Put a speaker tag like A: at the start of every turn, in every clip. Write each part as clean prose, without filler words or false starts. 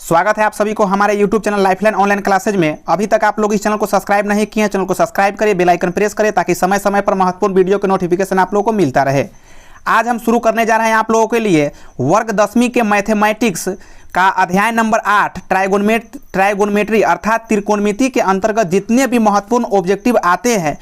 A: स्वागत है आप सभी को हमारे YouTube channel lifeline online classes में। अभी तक आप लोग इस चैनल को सब्सक्राइब नहीं किए हैं, चैनल को सब्सक्राइब करिए, बेल आइकन प्रेस करिए ताकि समय समय पर महत्वपूर्ण वीडियो के नोटिफिकेशन आप लोगों को मिलता रहे। आज हम शुरू करने जा रहे हैं आप लोगों के लिए वर्ग 10वीं के मैथमेटिक्स का अध्याय नंबर 8 ट्राइगोनोमेट्री अर्थात त्रिकोणमिति के अंतर्गत जितने भी महत्वपूर्ण ऑब्जेक्टिव आते हैं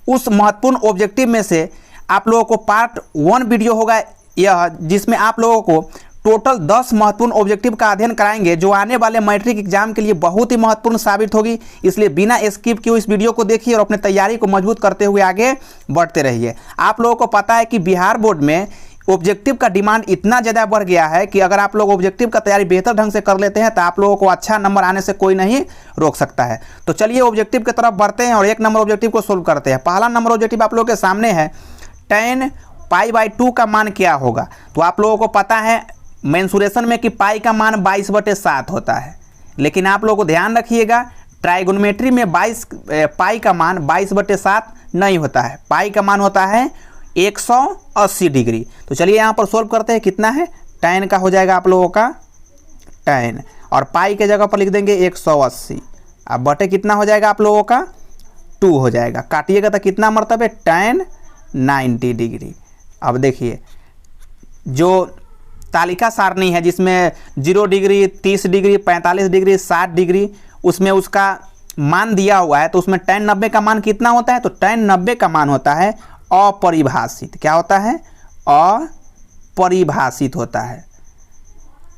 A: उस महत्वपूर्ण ऑब्जेक्टिव में से आप लोगों को पार्ट 1 वीडियो होगा यह, जिसमें आप लोगों को टोटल 10 महत्वपूर्ण ऑब्जेक्टिव का अध्ययन कराएंगे जो आने वाले मैट्रिक एग्जाम के लिए बहुत ही महत्वपूर्ण साबित होगी। इसलिए बिना स्किप किए इस वीडियो को देखिए और अपने तैयारी को मजबूत करते हुए आगे बढ़ते रहिए। आप लोगों को पता है कि बिहार बोर्ड में ऑब्जेक्टिव का डिमांड इतना ज़्यादा बढ़ गया है कि अगर आप लोग ऑब्जेक्टिव का तैयारी बेहतर ढंग से कर लेते हैं तो आप लोगों को अच्छा नंबर आने से कोई नहीं रोक सकता है। तो चलिए ऑब्जेक्टिव की तरफ बढ़ते हैं और 1 नंबर ऑब्जेक्टिव को सोल्व करते हैं। पहला नंबर ऑब्जेक्टिव आप लोगों के सामने है, tan π/2 का मान क्या होगा। तो आप लोगों को पता है मेंसुरेशन में कि पाई का मान 22/7 होता है, लेकिन आप लोगों को ध्यान रखिएगा ट्राइगोनोमेट्री में पाई का मान 22/7 नहीं होता है, पाई का मान होता है 180 डिग्री। तो चलिए यहाँ पर सोल्व करते हैं। कितना है, tan का हो जाएगा आप लोगों का tan और पाई के जगह पर लिख देंगे 180। अब बटे कितना हो जाएगा आप लोगों का 2 हो जाएगा। काटिएगा तो कितना मरतब है tan 90 डिग्री। अब देखिए जो तालिका सारणी है जिसमें 0 डिग्री, 30 डिग्री, 45 डिग्री, 60 डिग्री उसमें उसका मान दिया हुआ है, तो उसमें tan 90 का मान कितना होता है। तो tan 90 का मान होता है अपरिभाषित। क्या होता है, अपरिभाषित होता है,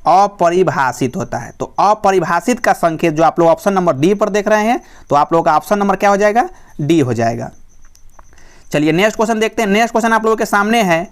A: अपरिभाषित होता है। तो अपरिभाषित का संकेत जो आप लोग ऑप्शन नंबर डी पर देख रहे हैं, तो आप लोगों का ऑप्शन नंबर क्या हो जाएगा, डी हो जाएगा। चलिए नेक्स्ट क्वेश्चन देखते हैं। नेक्स्ट क्वेश्चन आप लोगों के सामने है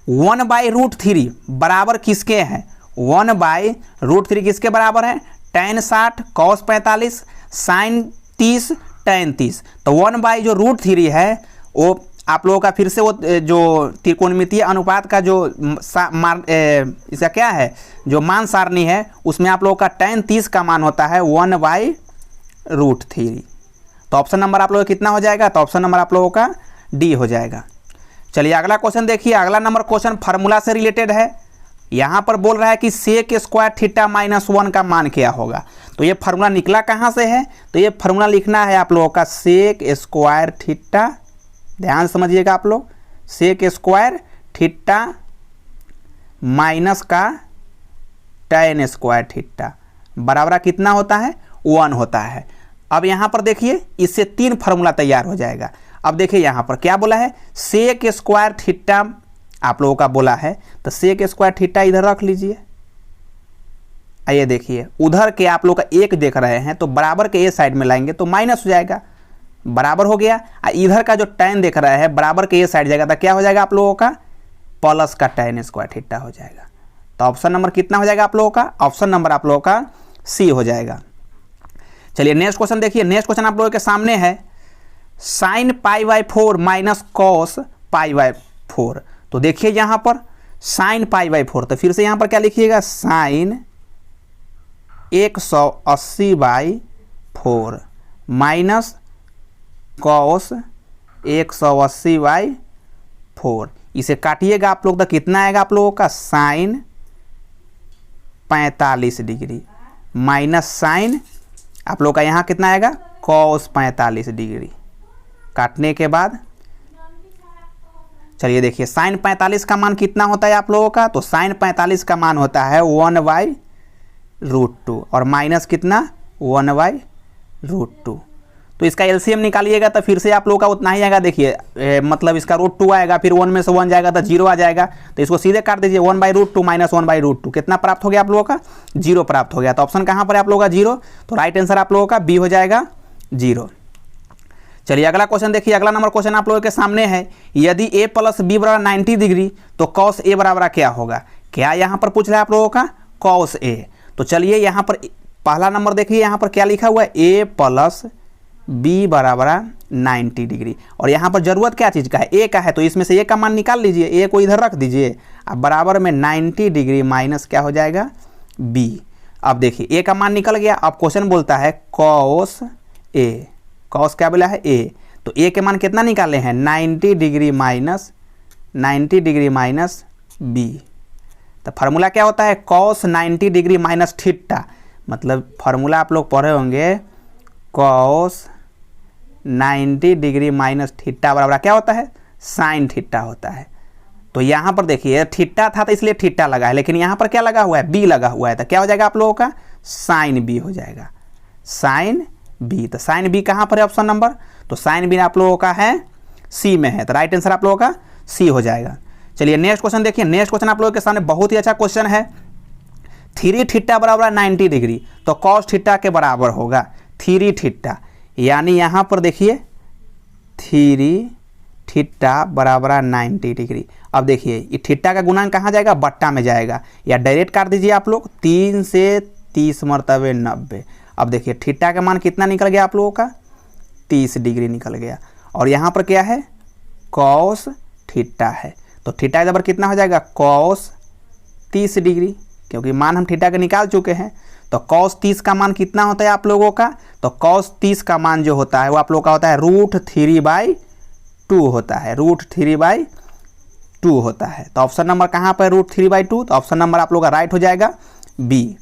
A: 1/√3 बराबर किसके हैं। 1/√3 किसके बराबर है, tan 60 cos 45 sin 30 tan 30। तो 1/√3 है वो आप लोगों का फिर से वो जो त्रिकोणमितीय अनुपात का जो इसका क्या है जो मान सारणी है उसमें आप लोगों का tan 30 का मान होता है 1/√3। तो ऑप्शन नंबर आप लोगों का कितना हो जाएगा, तो ऑप्शन नंबर आप लोगों का डी हो जाएगा। चलिए अगला क्वेश्चन देखिए। अगला नंबर क्वेश्चन फार्मूला से रिलेटेड है। यहाँ पर बोल रहा है कि sec स्क्वायर थीटा -1 का मान क्या होगा। तो ये फार्मूला निकला कहाँ से है, तो ये फार्मूला लिखना है आप लोगों का sec स्क्वायर थीटा, ध्यान समझिएगा आप लोग, sec स्क्वायर थीटा माइनस का tan स्क्वायर थीटा बराबर कितना होता है, 1 होता है। अब यहाँ पर देखिए इससे 3 फार्मूला तैयार हो जाएगा। अब देखिए यहाँ पर क्या बोला है, sec स्क्वायर थीटा आप लोगों का बोला है, तो sec स्क्वायर थीटा इधर रख लीजिए। आइए देखिए उधर के आप लोग का 1 देख रहे हैं तो बराबर के ए साइड में लाएंगे तो माइनस हो जाएगा, बराबर हो गया। इधर का जो tan देख रहे हैं बराबर के ए साइड जाएगा तो क्या हो जाएगा आप लोगों का प्लस का tan स्क्वायर थीटा हो जाएगा। तो ऑप्शन नंबर कितना हो जाएगा आप लोगों का, ऑप्शन नंबर आप लोगों का सी हो जाएगा। चलिए नेक्स्ट क्वेश्चन देखिए। नेक्स्ट क्वेश्चन आप लोगों के सामने है sin π/4 माइनस cos π/4। तो देखिए यहाँ पर sin π/4, तो फिर से यहाँ पर क्या लिखिएगा, sin 180/4 माइनस cos 180/4। इसे काटिएगा आप लोग तो कितना आएगा आप लोगों का sin 45 डिग्री माइनस sin आप लोग का यहाँ कितना आएगा cos 45 डिग्री। काटने के बाद चलिए देखिए sin 45 का मान कितना होता है आप लोगों का, तो sin 45 का मान होता है 1/√2 और माइनस कितना 1/√2। तो इसका एलसीएम निकालिएगा तो फिर से आप लोगों का उतना ही आएगा। देखिए मतलब इसका √2 आएगा, फिर 1 में से 1 जाएगा तो 0 आ जाएगा। तो इसको सीधे काट दीजिए, 1/√2 माइनस 1/√2 कितना प्राप्त हो गया आप लोगों का, 0 प्राप्त हो गया। तो ऑप्शन कहाँ पर है आप लोगों का 0, तो राइट आंसर आप लोगों का बी हो जाएगा 0। चलिए अगला क्वेश्चन देखिए। अगला नंबर क्वेश्चन आप लोगों के सामने है, यदि a + b बराबर 90 डिग्री तो cos a बराबर क्या होगा। क्या यहाँ पर पूछ रहा है आप लोगों का cos a। तो चलिए यहाँ पर पहला नंबर देखिए, यहाँ पर क्या लिखा हुआ है a + b बराबर 90 डिग्री और यहाँ पर जरूरत क्या चीज़ का है, a का है, तो इसमें से a का मान निकाल लीजिए, a को इधर रख दीजिए। अब बराबर में 90 डिग्री माइनस क्या हो जाएगा b। अब देखिए a का मान निकल गया। अब क्वेश्चन बोलता है cos a, cos क्या बोला है a, तो a के मान कितना निकाले हैं 90 डिग्री माइनस b। तो फार्मूला क्या होता है cos 90 डिग्री माइनस थीटा मतलब फार्मूला आप लोग पढ़े होंगे, कॉस 90 डिग्री माइनस थीटा बराबर क्या होता है, साइन थीटा होता है। तो यहाँ पर देखिए थीटा था तो इसलिए थीटा लगा है, लेकिन यहाँ पर क्या लगा हुआ है, बी लगा हुआ है, तो क्या हो जाएगा आप लोगों का, साइन बी हो जाएगा, साइन बी। तो साइन बी कहाँ पर है ऑप्शन नंबर, तो साइन बी आप लोगों का है सी में है, तो राइट आंसर आप लोगों का सी हो जाएगा। चलिए नेक्स्ट क्वेश्चन देखिए, नेक्स्ट क्वेश्चन आप लोगों के सामने बहुत ही अच्छा क्वेश्चन है। 3 थीटा बराबर 90 डिग्री, तो कॉस थीटा के बराबर होगा 3 थीटा, यानी यहाँ पर देखिए 3 थीटा बराबर 90 डिग्री। अब देखिए ये थीटा का गुणांक कहाँ जाएगा, बट्टा में जाएगा, या डायरेक्ट काट दीजिए आप लोग, 3 से 30 मरतबे 90। अब देखिए थीटा का मान कितना निकल गया आप लोगों का, 30 डिग्री निकल गया, और यहाँ पर क्या है, कॉस थीटा है, तो थीटा बराबर कितना हो जाएगा, कॉस 30 डिग्री, क्योंकि मान हम थीटा के निकाल चुके हैं। तो कॉस 30 का मान कितना होता है आप लोगों का, तो कॉस 30 का मान जो होता है वो आप लोगों का होता है √3/2 होता है, √3/2 होता है। तो ऑप्शन नंबर कहाँ पर √3/2, तो ऑप्शन नंबर आप लोगों का राइट हो जाएगा बी।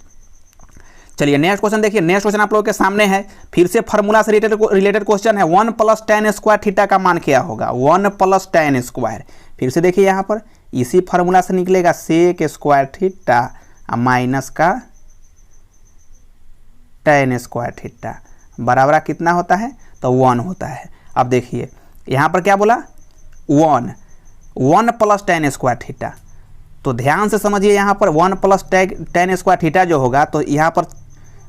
A: चलिए नेक्स्ट क्वेश्चन देखिए, नेक्स्ट क्वेश्चन आप लोगों के सामने है, फिर से फार्मूला से रिलेटेड क्वेश्चन है। 1 + tan स्क्वायर थीटा का मान क्या होगा, 1 + tan स्क्वायर। फिर से देखिए यहाँ पर इसी फार्मूला से निकलेगा सेक स्क्वायर थीटा माइनस का tan स्क्वायर थीटा बराबर कितना होता है, तो 1 होता है। अब देखिए यहाँ पर क्या बोला, 1 + tan स्क्वायर थीटा, तो ध्यान से समझिए यहाँ पर 1 + tan स्क्वायर थीटा जो होगा, तो यहाँ पर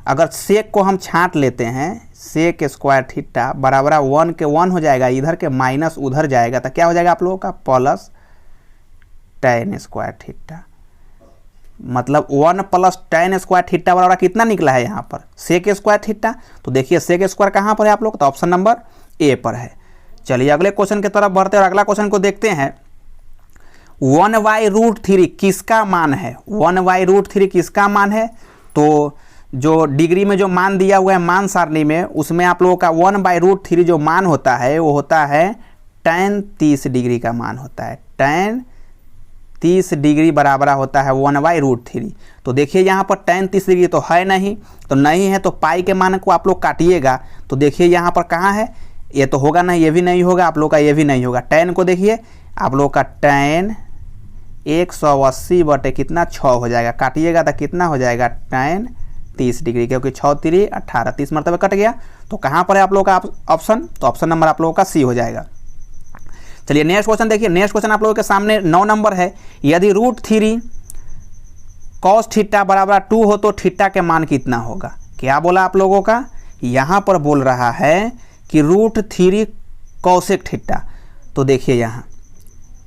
A: अगर सेक को हम छांट लेते हैं, सेक स्क्वायर थीटा बराबर 1 के 1 हो जाएगा, इधर के माइनस उधर जाएगा, तो क्या हो जाएगा आप लोगों का, प्लस tan स्क्वायर थीटा। मतलब 1 + tan स्क्वायर थीटा बराबर कितना निकला है यहाँ पर, सेक स्क्वायर थीटा। तो देखिए सेक स्क्वायर कहाँ पर है आप लोग, तो ऑप्शन नंबर ए पर है। चलिए अगले क्वेश्चन की तरफ बढ़ते हैं और अगला क्वेश्चन को देखते हैं। 1/√3 किसका मान है, 1/√3 किसका मान है, तो जो डिग्री में जो मान दिया हुआ है मान सारणी में, उसमें आप लोगों का 1/√3 जो मान होता है वो होता है tan 30 डिग्री का मान होता है, tan 30 डिग्री बराबर होता है 1/√3। तो देखिए यहाँ पर tan 30 डिग्री तो है नहीं, तो नहीं है तो पाई के मान को आप लोग काटिएगा, तो देखिए यहाँ पर कहाँ है, ये तो होगा नहीं, ये भी नहीं होगा आप लोग का, ये भी नहीं होगा। tan को देखिए आप लोग का tan 180 बटे कितना 6 हो जाएगा, काटिएगा तो कितना हो जाएगा tan 30 डिग्री, क्योंकि 6 3 18, 30 मरतबे कट गया। तो कहाँ पर है आप लोगों का ऑप्शन, तो ऑप्शन नंबर आप लोगों का सी हो जाएगा। चलिए नेक्स्ट क्वेश्चन देखिए, नेक्स्ट क्वेश्चन आप लोगों के सामने 9 नंबर है। यदि √3 cos थीटा बराबर 2 हो तो थीटा के मान कितना होगा, क्या बोला आप लोगों का, यहाँ पर बोल रहा है कि √3 cosec थीटा। तो देखिए यहाँ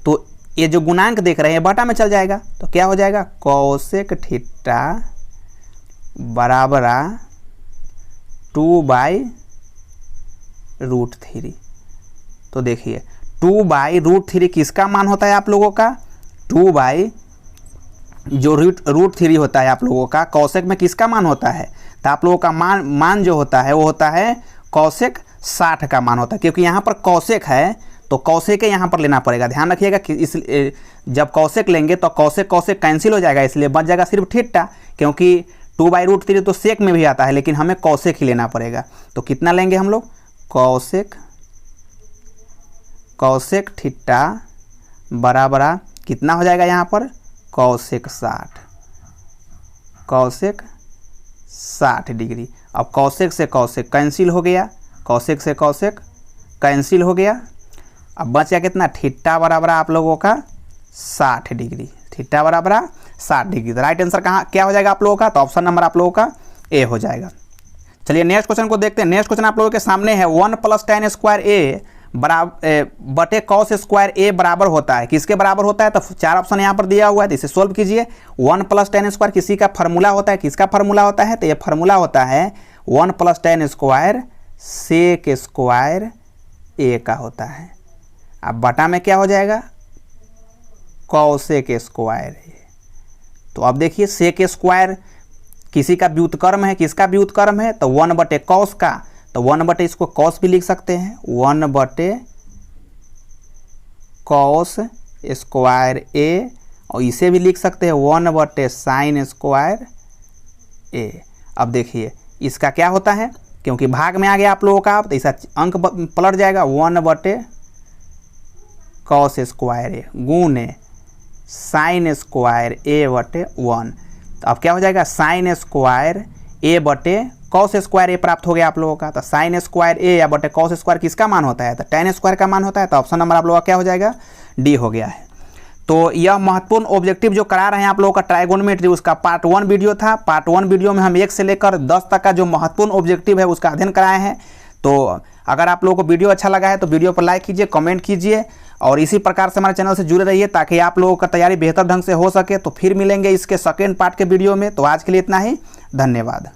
A: तो ये जो गुणांक देख रहे हैं बटा में चल जाएगा, तो क्या हो जाएगा, cosec थीटा बराबर 2/√3। तो देखिए 2/√3 किसका मान होता है आप लोगों का, 2 जो √3 होता है आप लोगों का कौशिक में किसका मान होता है, तो आप लोगों का मान जो होता है वो होता है कौशिक 60 का मान होता है, क्योंकि यहाँ पर कौशिक है तो कौशिक यहाँ पर लेना पड़ेगा। ध्यान रखिएगा कि इस जब कौशिक लेंगे तो कौशिक कैंसिल हो जाएगा, इसलिए बच जाएगा सिर्फ थीटा, क्योंकि 2/√3 तो सेक में भी आता है, लेकिन हमें कौशिक ही लेना पड़ेगा। तो कितना लेंगे हम लोग, कौशिक थीटा बराबर कितना हो जाएगा यहाँ पर, कौशिक 60 डिग्री। अब कौशिक से कौशिक कैंसिल हो गया, कौशिक से कौशिक कैंसिल हो गया, अब बच गया कितना, थीटा बराबर आप लोगों का 60 डिग्री, थीटा बराबर 60 डिग्री। तो राइट आंसर कहाँ क्या हो जाएगा आप लोगों का, तो ऑप्शन नंबर आप लोगों का ए हो जाएगा। चलिए नेक्स्ट क्वेश्चन को देखते हैं। नेक्स्ट क्वेश्चन आप लोगों के सामने है 1 + tan स्क्वायर ए बटे cos स्क्वायर ए बराबर होता है, किसके बराबर होता है, तो 4 ऑप्शन यहाँ पर दिया हुआ है, तो इसे सोल्व कीजिए। 1 + tan स्क्वायर किसी का फार्मूला होता है, किसका फार्मूला होता है, तो ये फार्मूला होता है 1 + tan स्क्वायर सेक स्क्वायर ए का होता है। अब बटा में क्या हो जाएगा, कौशिक स्क्वायर ए। तो अब देखिए सेक स्क्वायर किसी का व्युत्क्रम है, किसका व्युत्क्रम है, तो 1 बटे कॉस का, तो 1 बटे इसको कॉस भी लिख सकते हैं, 1 बटे कॉस स्क्वायर ए, और इसे भी लिख सकते हैं 1 बटे साइन स्क्वायर ए। अब देखिए इसका क्या होता है, क्योंकि भाग में आ गया आप लोगों का, तो इसका अंक पलट जाएगा 1/cos² गुणे sin²a/1। तो अब क्या हो जाएगा, sin²a/cos² प्राप्त हो गया आप लोगों का। तो sin² या बटे cos² किसका मान होता है, तो tan² का मान होता है। तो ऑप्शन नंबर आप लोगों का क्या हो जाएगा, डी हो गया है। तो यह महत्वपूर्ण ऑब्जेक्टिव जो करा रहे हैं आप लोगों का ट्राइगोनोमेट्री, उसका पार्ट 1 वीडियो था। पार्ट 1 वीडियो में हम 1 से लेकर 10 तक का जो महत्वपूर्ण ऑब्जेक्टिव है उसका अध्ययन कराए हैं। तो अगर आप लोगों को वीडियो अच्छा लगा है तो वीडियो पर लाइक कीजिए, कमेंट कीजिए और इसी प्रकार से हमारे चैनल से जुड़े रहिए ताकि आप लोगों का तैयारी बेहतर ढंग से हो सके। तो फिर मिलेंगे इसके सेकेंड पार्ट के वीडियो में। तो आज के लिए इतना ही, धन्यवाद।